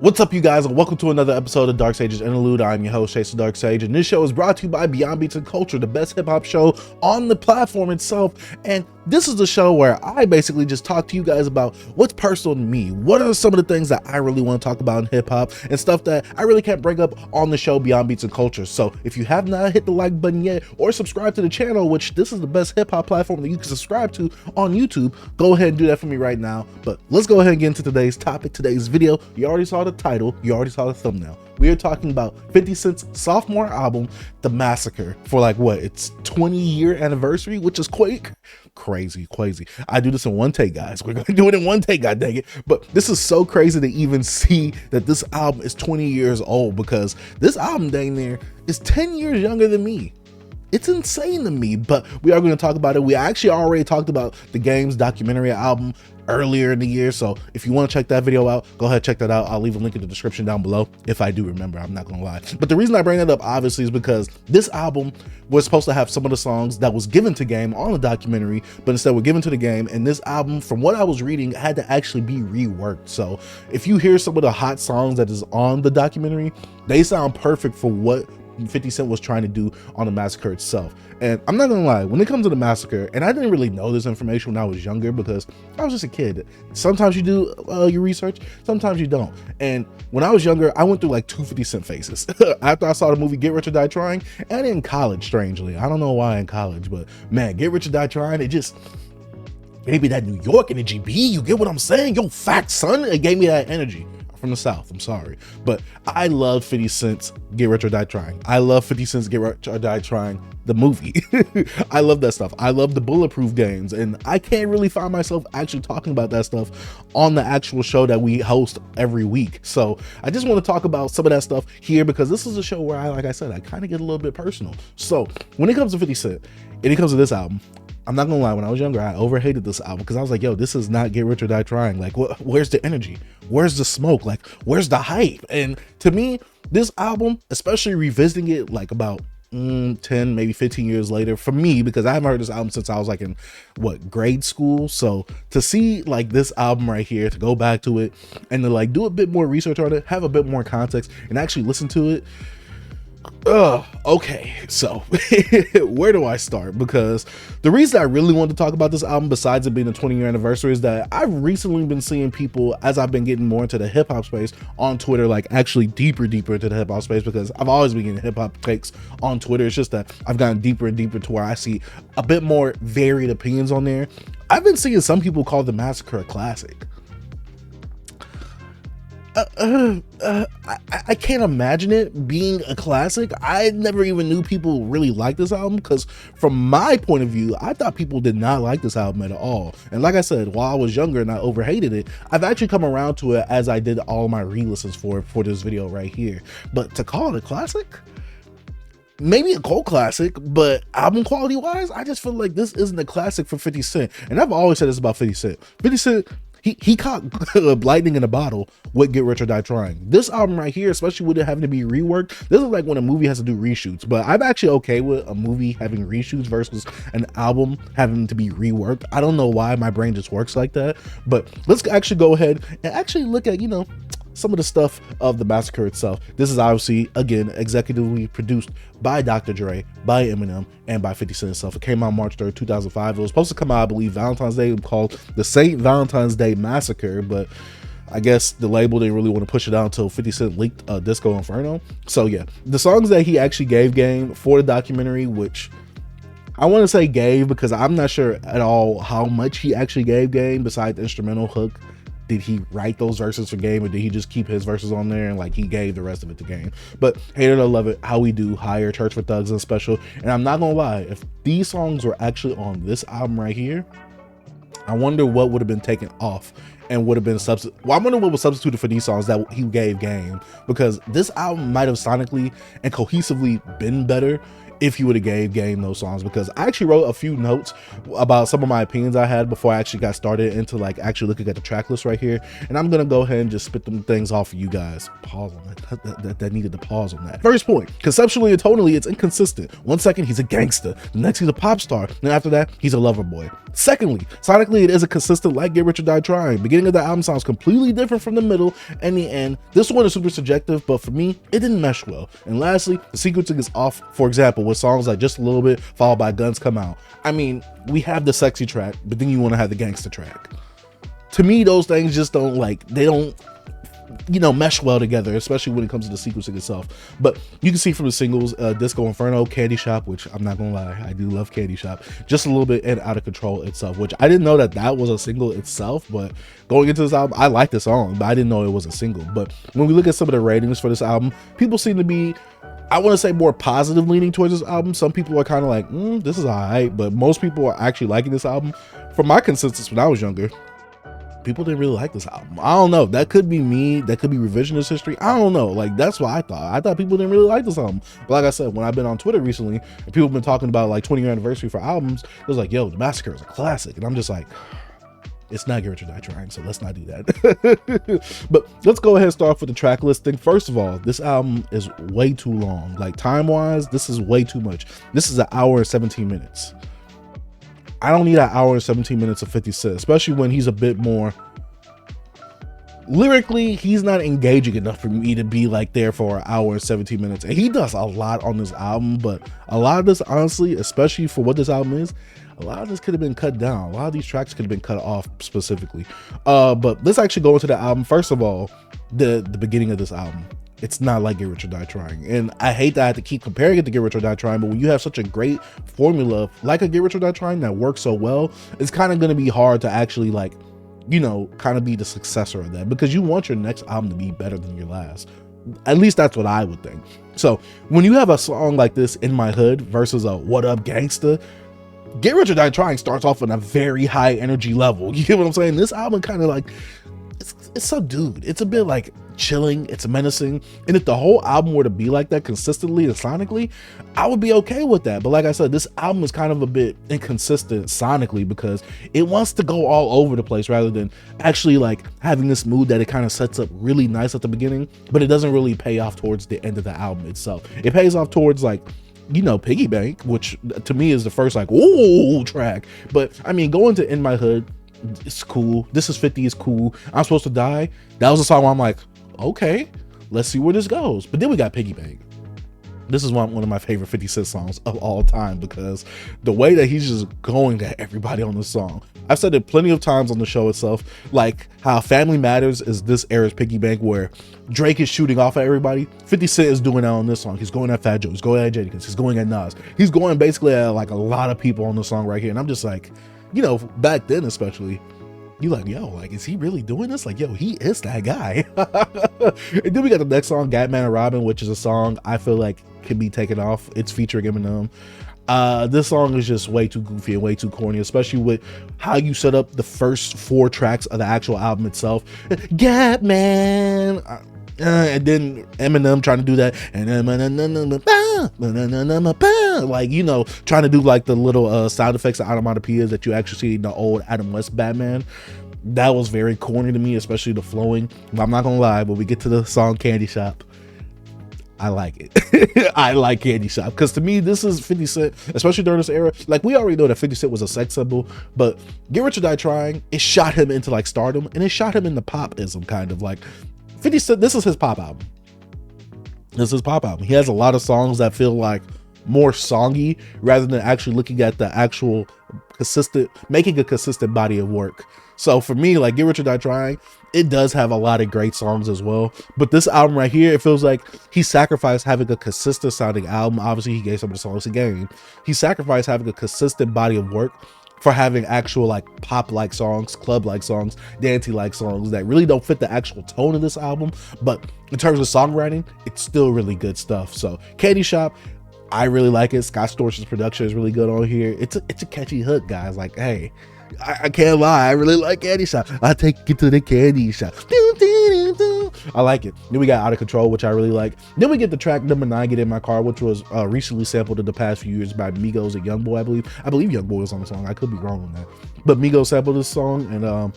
What's up, you guys, and welcome to another episode of Dark Sage's Interlude. I'm your host, Chase the Dark Sage, and this show is brought to you by Beyond Beats and Culture, the best hip-hop show on the platform itself. And this is the show where I basically just talk to you guys about what's personal to me. What are some of the things that I really want to talk about in hip-hop and stuff that I really can't bring up on the show Beyond Beats and Culture. So if you have not hit the like button yet or subscribe to the channel, which this is the best hip-hop platform that you can subscribe to on YouTube, go ahead and do that for me right now. But let's go ahead and get into today's topic, today's video. You already saw the title, you already saw the thumbnail. We are talking about 50 Cent's sophomore album, The Massacre, for like what, its 20-year anniversary, which is crazy. I do this in one take, guys. We're gonna do it in one take, god dang it. But this is so crazy to even see that this album is 20 years old, because this album dang near is 10 years younger than me. It's insane to me, but we are going to talk about it. We actually already talked about the Game's documentary album earlier in the year, so if you want to check that video out, go ahead, check that out. I'll leave a link in the description down below if I do remember. I'm not gonna lie, but the reason I bring that up obviously is because this album was supposed to have some of the songs that was given to Game on the documentary, but instead were given to the Game, and this album, from what I was reading, had to actually be reworked. So if you hear some of the hot songs that is on the documentary, they sound perfect for what 50 Cent was trying to do on the Massacre itself. And I'm not gonna lie, when it comes to the Massacre, and I didn't really know this information when I was younger because I was just a kid. Sometimes you do your research, sometimes you don't. And when I was younger, I went through like two 50 Cent phases. After I saw the movie Get Rich or Die Trying, and in college, strangely. I don't know why in college, but man, Get Rich or Die Trying, it just gave me that New York energy, B. You get what I'm saying? Yo, fact, son. It gave me that energy. From the South, I'm sorry, but I love 50 Cent's Get Rich or Die Trying. I love 50 Cent's Get Rich or Die Trying, the movie. I love that stuff. I love the Bulletproof games, and I can't really find myself actually talking about that stuff on the actual show that we host every week. So I just want to talk about some of that stuff here because this is a show where like I said, I kind of get a little bit personal. So when it comes to 50 Cent, and it comes to this album, I'm not gonna lie, when I was younger, I overhated this album because I was like, yo, this is not Get Rich or Die Trying. Like, where's the energy? Where's the smoke? Like, where's the hype? And to me, this album, especially revisiting it like about 10, maybe 15 years later, for me, because I haven't heard this album since I was like in grade school. So to see like this album right here, to go back to it and to like do a bit more research on it, have a bit more context, and actually listen to it. Okay, so where do I start? Because the reason I really wanted to talk about this album, besides it being a 20-year anniversary, is that I've recently been seeing people, as I've been getting more into the hip-hop space on Twitter, like actually deeper into the hip-hop space, because I've always been getting hip-hop takes on Twitter. It's just that I've gotten deeper and deeper to where I see a bit more varied opinions on there. I've been seeing some people call The Massacre a classic. I can't imagine it being a classic. I never even knew people really liked this album, because from my point of view, I thought people did not like this album at all. And like I said, while I was younger and I overhated it, I've actually come around to it as I did all my re-listens for this video right here. But to call it a classic, maybe a cult classic, but album quality wise, I just feel like this isn't a classic for 50 Cent. And I've always said this about 50 Cent. 50 Cent, he caught lightning in a bottle with Get Rich or Die Trying. This album right here, especially with it having to be reworked, this is like when a movie has to do reshoots. But I'm actually okay with a movie having reshoots versus an album having to be reworked. I don't know why my brain just works like that. But let's actually go ahead and actually look at, some of the stuff of the Massacre itself. This is obviously, again, executively produced by Dr. Dre, by Eminem, and by 50 Cent itself. It came out March 3rd, 2005. It was supposed to come out, I believe, Valentine's Day. It was called the St. Valentine's Day Massacre, but I guess the label didn't really want to push it out until 50 Cent leaked Disco Inferno. So yeah, the songs that he actually gave Game for the documentary, which I want to say gave because I'm not sure at all how much he actually gave Game besides the instrumental hook. Did he write those verses for Game, or did he just keep his verses on there and like he gave the rest of it to Game? But Hate It or Love It, How We Do, Higher, Church for Thugs, and Special. And I'm not gonna lie, if these songs were actually on this album right here, I wonder what would have been taken off and would have been I wonder what was substituted for these songs that he gave Game, because this album might have sonically and cohesively been better if you would have gave Game those songs. Because I actually wrote a few notes about some of my opinions I had before I actually got started into like actually looking at the track list right here, and I'm gonna go ahead and just spit them things off for you guys. Pause on that needed to pause on that. First point, conceptually and tonally, it's inconsistent. 1 second he's a gangster, the next he's a pop star, and after that he's a lover boy. Secondly, sonically, it is a consistent like Get Rich or Die Trying. Beginning of the album sounds completely different from the middle and the end. This one is super subjective, but for me, it didn't mesh well. And lastly, the sequencing is off. For example, with songs like Just a Little Bit followed by Guns Come Out. I mean, we have the sexy track, but then you want to have the gangster track. To me, those things just don't they don't mesh well together, especially when it comes to the sequencing itself. But you can see from the singles, Disco Inferno, Candy Shop, which I'm not gonna lie, I do love Candy Shop, Just a Little Bit, and Out of Control itself, which I didn't know that was a single itself. But going into this album, I like the song, but I didn't know it was a single. But when we look at some of the ratings for this album, people seem to be, I want to say, more positive leaning towards this album. Some people are kind of like, this is alright, but most people are actually liking this album. From my consensus when I was younger, people didn't really like this album. I don't know. That could be me. That could be revisionist history. I don't know. Like, that's what I thought. I thought people didn't really like this album. But like I said, when I've been on Twitter recently, and people have been talking about like 20-year anniversary for albums, it was like, yo, The Massacre is a classic. And I'm just like, it's not Get Rich or Die Trying, so let's not do that. But let's go ahead and start off with the track listing. First of all, this album is way too long. Like, time-wise, this is way too much. This is an hour and 17 minutes. I don't need an hour and 17 minutes of 50 Cent, especially when he's a bit more lyrically, he's not engaging enough for me to be like there for an hour and 17 minutes. And he does a lot on this album, but a lot of this, honestly, especially for what this album is, a lot of this could have been cut down. A lot of these tracks could have been cut off specifically. But let's actually go into the album. First of all, the beginning of this album. It's not like Get Rich or Die Trying. And I hate that I have to keep comparing it to Get Rich or Die Trying, but when you have such a great formula like a Get Rich or Die Trying that works so well, it's kind of going to be hard to actually kind of be the successor of that, because you want your next album to be better than your last. At least that's what I would think. So when you have a song like this, In My Hood, versus a What Up Gangsta, Get Rich or Die Trying starts off on a very high energy level. You get what I'm saying? This album kind of like, it's subdued. It's a bit like chilling, it's menacing. And if the whole album were to be like that consistently and sonically, I would be okay with that. But like I said, this album is kind of a bit inconsistent sonically because it wants to go all over the place rather than actually like having this mood that it kind of sets up really nice at the beginning, but it doesn't really pay off towards the end of the album itself. It pays off towards like, Piggy Bank, which to me is the first like ooh track. But I mean, going to In My Hood, it's cool. This Is 50 is cool. I'm Supposed to Die, that was a song where I'm like, okay, let's see where this goes. But then we got Piggy Bank. This is one of my favorite 50 Cent songs of all time, because the way that he's just going at everybody on the song. I've said it plenty of times on the show itself, like how Family Matters is this era's Piggy Bank, where Drake is shooting off at everybody. 50 Cent is doing that on this song. He's going at Fat Joe, he's going at Jadakiss, he's going at Nas. He's going basically at like a lot of people on the song right here. And I'm just like, back then especially, you like, yo, like, is he really doing this? Like, yo, he is that guy. And then we got the next song, Gatman and Robin, which is a song I feel like can be taken off. It's featuring Eminem. This song is just way too goofy and way too corny, especially with how you set up the first 4 tracks of the actual album itself. Gatman. And then Eminem trying to do that, and like, trying to do like the little sound effects of onomatopoeias that you actually see in the old Adam West Batman. That was very corny to me, especially the flowing. But I'm not gonna lie, when we get to the song Candy Shop, I like it. I like Candy Shop, because to me, this is 50 Cent, especially during this era. Like, we already know that 50 Cent was a sex symbol, but Get Rich or Die Trying, it shot him into like stardom, and it shot him into popism, kind of like 50 Cent. This is his pop album. This is his pop album. He has a lot of songs that feel like more songy rather than actually looking at the actual making a consistent body of work. So for me, like, Get Rich or Die Trying, it does have a lot of great songs as well. But this album right here, it feels like he sacrificed having a consistent sounding album. Obviously, he gave some of the songs a game. He sacrificed having a consistent body of work for having actual like pop-like songs, club-like songs, dancey-like songs that really don't fit the actual tone of this album. But in terms of songwriting, it's still really good stuff. So Candy Shop, I really like it. Scott Storch's production is really good on here. It's a catchy hook, guys. Like, hey, I can't lie, I really like Candy Shop. I take you to the candy shop. I like it. Then we got Out of Control, which I really like. Then we get the track number 9, Get In My Car, which was recently sampled in the past few years by Migos and Youngboy, I believe. I believe Youngboy was on the song. I could be wrong on that. But Migos sampled this song, and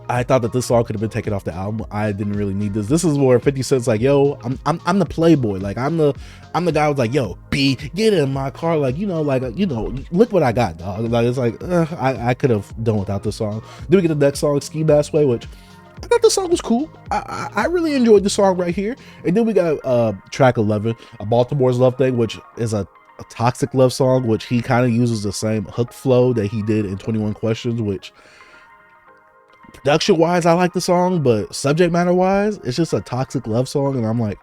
I thought that this song could have been taken off the album. I didn't really need this. This is where 50 Cent's like, yo, I'm the playboy. Like I'm the guy who's like, yo, B, get in my car. Like, look what I got, dog. Like it's like, I could have done without this song. Then we get the next song, Ski Mask Way, which I thought the song was cool. I really enjoyed the song right here. And then we got track 11, A Baltimore's Love Thing, which is a toxic love song, which he kind of uses the same hook flow that he did in 21 Questions, which production wise I like the song, but subject matter wise it's just a toxic love song, and I'm like,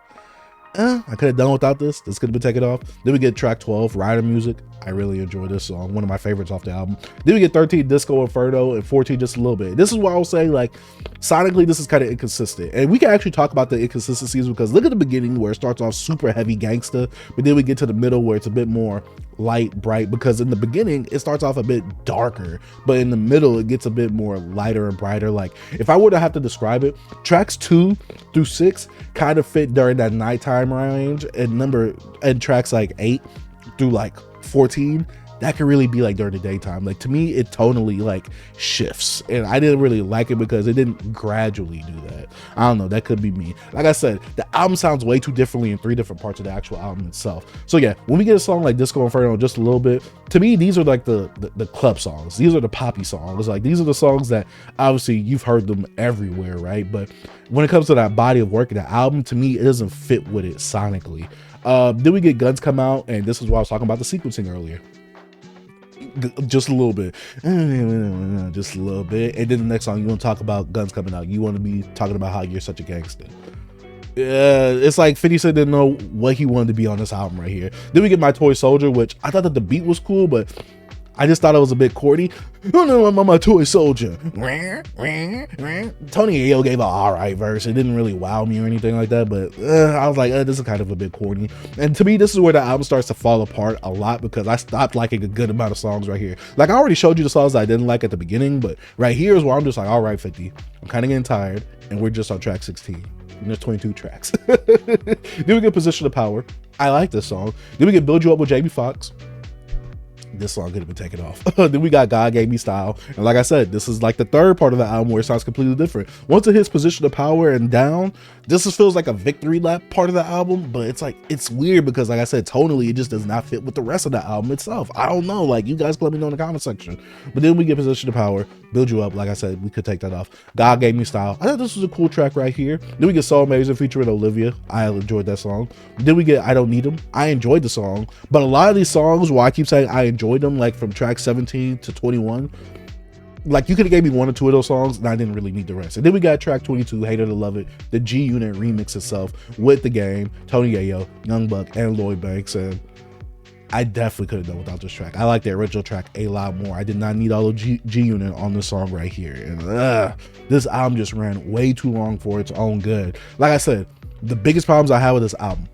I could have done without this. This could have been taken off. Then we get track 12, Rider Music. I really enjoy this song, one of my favorites off the album. Then we get 13, Disco Inferno, and 14, Just a Little Bit. This is why I was saying, like, sonically this is kind of inconsistent, and we can actually talk about the inconsistencies, because look at the beginning where it starts off super heavy gangsta, but then we get to the middle where it's a bit more light, bright, because in the beginning it starts off a bit darker, but in the middle it gets a bit more lighter and brighter. Like, if I were to have to describe it, tracks 2 through 6 kind of fit during that nighttime range, and tracks like 8 through like 14, that could really be like during the daytime. Like, to me it tonally like shifts, and I didn't really like it because it didn't gradually do that. I don't know, that could be me. Like I said, the album sounds way too differently in 3 different parts of the actual album itself. So yeah, when we get a song like Disco Inferno, Just a Little Bit, to me these are like the club songs. These are the poppy songs. Like, these are the songs that obviously you've heard them everywhere, right? But when it comes to that body of work in the album, to me it doesn't fit with it sonically. Then we get Guns Come Out, and this is why I was talking about the sequencing earlier. Just a little bit, just a little bit, and then the next song you want to talk about Guns Coming Out, you want to be talking about how you're such a gangster. Yeah, it's like 50 Cent didn't know what he wanted to be on this album right here. Then we get My Toy Soldier, which I thought that the beat was cool, but I just thought it was a bit corny. Oh no, I'm my toy soldier. Tony Ayo gave an alright verse. It didn't really wow me or anything like that, but I was like, this is kind of a bit corny. And to me, this is where the album starts to fall apart a lot, because I stopped liking a good amount of songs right here. Like, I already showed you the songs I didn't like at the beginning, but right here is where I'm just like, all right, 50, I'm kind of getting tired, and we're just on track 16. And there's 22 tracks. Then we get Position of Power. I like this song. Then we get Build You Up with Jamie Foxx. This song could have been taken off. Then we got God Gave Me Style, and like I said, this is like the third part of the album where it sounds completely different. Once it hits Position of Power and Down, this feels like a victory lap part of the album, but it's like, it's weird because, like I said, tonally it just does not fit with the rest of the album itself. I don't know, like, you guys can let me know in the comment section. But then we get Position of Power, Build You Up. Like I said, we could take that off. God Gave Me Style, I thought this was a cool track right here. Then we get So Amazing featuring Olivia. I enjoyed that song. Then we get I Don't Need Them. I enjoyed the song, but a lot of these songs where I keep saying I enjoyed them, like from track 17 to 21, like, you could have gave me 1 or 2 of those songs and I didn't really need the rest. And then we got track 22, Hate It or Love It, the G Unit remix itself with The Game, Tony Ayo, Young Buck, and Lloyd Banks. And I definitely could have done without this track. I like the original track a lot more. I did not need all of G Unit on this song right here. And this album just ran way too long for its own good. Like I said, the biggest problems I have with this album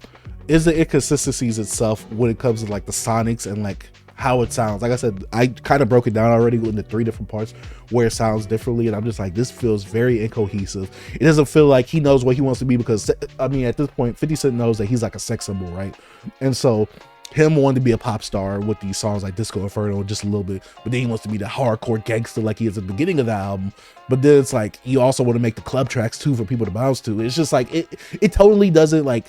is the inconsistencies itself when it comes to like the sonics and like how it sounds. Like I said, I kind of broke it down already into 3 different parts where it sounds differently, and I'm just like, this feels very incohesive. It doesn't feel like he knows what he wants to be, because I mean, at this point 50 Cent knows that he's like a sex symbol, right? And so him wanting to be a pop star with these songs like Disco Inferno, just a little bit, but then he wants to be the hardcore gangster like he is at the beginning of the album, but then it's like you also want to make the club tracks too for people to bounce to. It's just like it totally doesn't like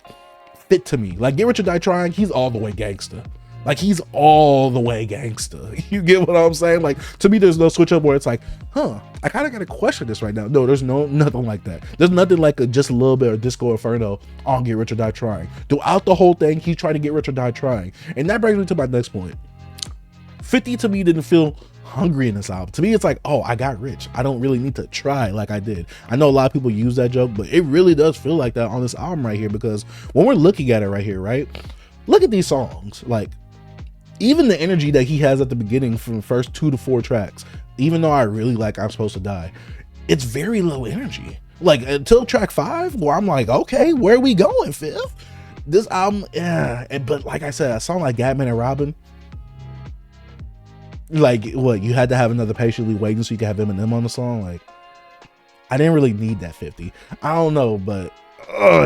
fit to me. Like, Get Rich or Die Trying, he's all the way gangster. Like, he's all the way gangster. You get what I'm saying? Like, to me, there's no switch up where it's like, I kind of got to question this right now. No, there's nothing like that. There's nothing like just a little bit of Disco Inferno on Get Rich or Die Trying. Throughout the whole thing, he's trying to get rich or die trying. And that brings me to my next point. 50 to me didn't feel hungry in this album. To me, it's like, oh, I got rich. I don't really need to try like I did. I know a lot of people use that joke, but it really does feel like that on this album right here, because when we're looking at it right here, right? Look at these songs. Like, even the energy that he has at the beginning from the first 2 to 4 tracks, even though I really like I'm Supposed to Die, it's very low energy. Like, until track 5, where I'm like, okay, where are we going, Fifth? This album, yeah. But like I said, a song like Gatman and Robin, like, what, you had to have another Patiently Waiting so you could have Eminem on the song? Like, I didn't really need that 50. I don't know, but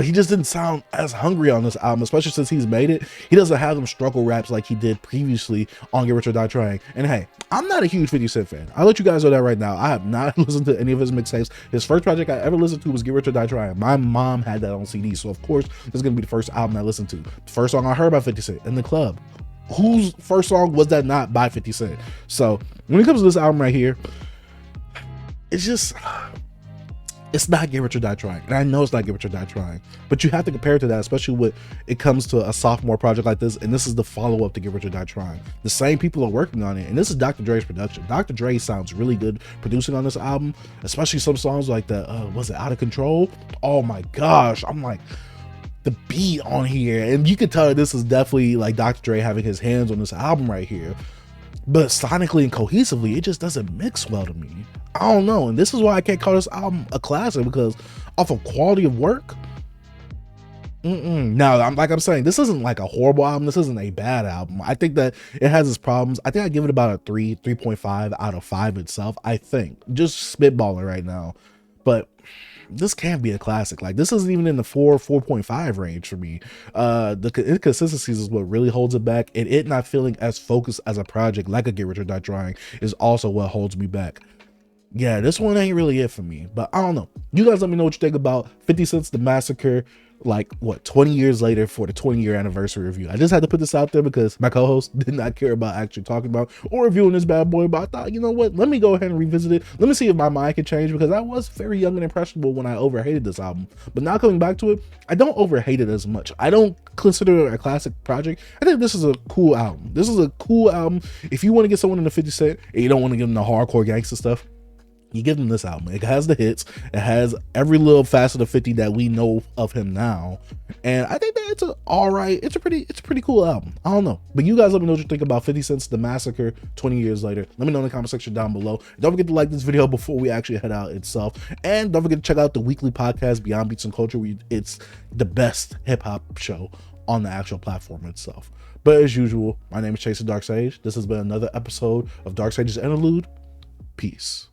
he just didn't sound as hungry on this album, especially since he's made it. He doesn't have them struggle raps like he did previously on Get Rich or Die Trying. And hey, I'm not a huge 50 Cent fan. I'll let you guys know that right now. I have not listened to any of his mixtapes. His first project I ever listened to was Get Rich or Die Trying. My mom had that on CD, so of course this is gonna be the first album I listened to. The first song I heard by 50 Cent, In the Club. Whose first song was that not by 50 Cent? So when it comes to this album right here, it's just, it's not Get Rich or Die Trying. And I know it's not Get Rich or Die Trying, but you have to compare it to that, especially when it comes to a sophomore project like this. And this is the follow-up to Get Rich or Die Trying. The same people are working on it. And this is Dr. Dre's production. Dr. Dre sounds really good producing on this album, especially some songs like the, was it Out of Control? Oh my gosh. I'm like, the beat on here, and you can tell this is definitely like Dr. Dre having his hands on this album right here. But sonically and cohesively, it just doesn't mix well to me. I don't know, and this is why I can't call this album a classic, because off of quality of work, now I'm saying, this isn't like a horrible album. This isn't a bad album. I think that it has its problems. I think I give it about a 3.5 out of 5 itself. I think, just spitballing right now, but this can't be a classic. Like, this isn't even in the 4.5 range for me. The inconsistencies is what really holds it back, and it not feeling as focused as a project like a Get Rich or Die Trying is also what holds me back. Yeah, this one ain't really it for me, but I don't know. You guys let me know what you think about 50 Cent's The Massacre, like, what, 20 years later for the 20-year anniversary review. I just had to put this out there because my co-host did not care about actually talking about or reviewing this bad boy, but I thought, you know what, let me go ahead and revisit it. Let me see if my mind can change, because I was very young and impressionable when I overhated this album. But now coming back to it, I don't overhate it as much. I don't consider it a classic project. I think this is a cool album. This is a cool album. If you want to get someone into 50 Cent and you don't want to give them the hardcore gangster stuff, you give them this album. It has the hits. It has every little facet of 50 that we know of him now. And I think that it's a alright, it's a pretty cool album. I don't know. But you guys let me know what you think about 50 Cent's The Massacre 20 years later. Let me know in the comment section down below. Don't forget to like this video before we actually head out itself. And don't forget to check out the weekly podcast, Beyond Beats and Culture. It's the best hip-hop show on the actual platform itself. But as usual, my name is Chase the Dark Sage. This has been another episode of Dark Sage's Interlude. Peace.